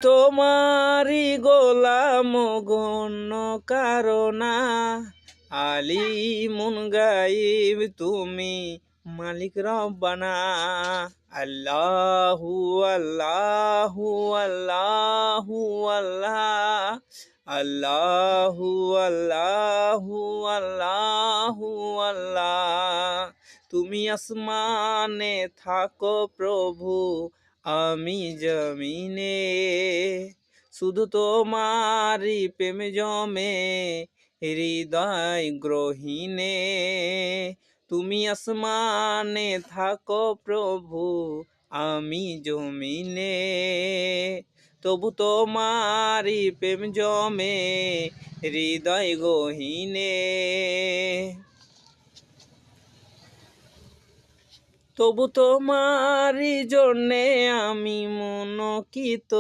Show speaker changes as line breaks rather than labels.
তোমারি গোলাম গণ্য কারণা, আলিমুন গাইব তুমি মালিক রব্বানা। আল্লাহু আল্লাহু আল্লাহু আল্লাহ, আল্লাহু আল্লাহু আল্লাহু আল্লাহ। তুমি আসমানে থাকো প্রভু, আমি জমিনে, শুধু তোমারি প্রেম জমে হৃদয় গ্রহিণে। তুমি আসমানে থাকো প্রভু, আমি জমিনে, তবু তোমারি প্রেম জমে হৃদয় গহীনে। তবু তোমারি জন্যে আমি মনকিত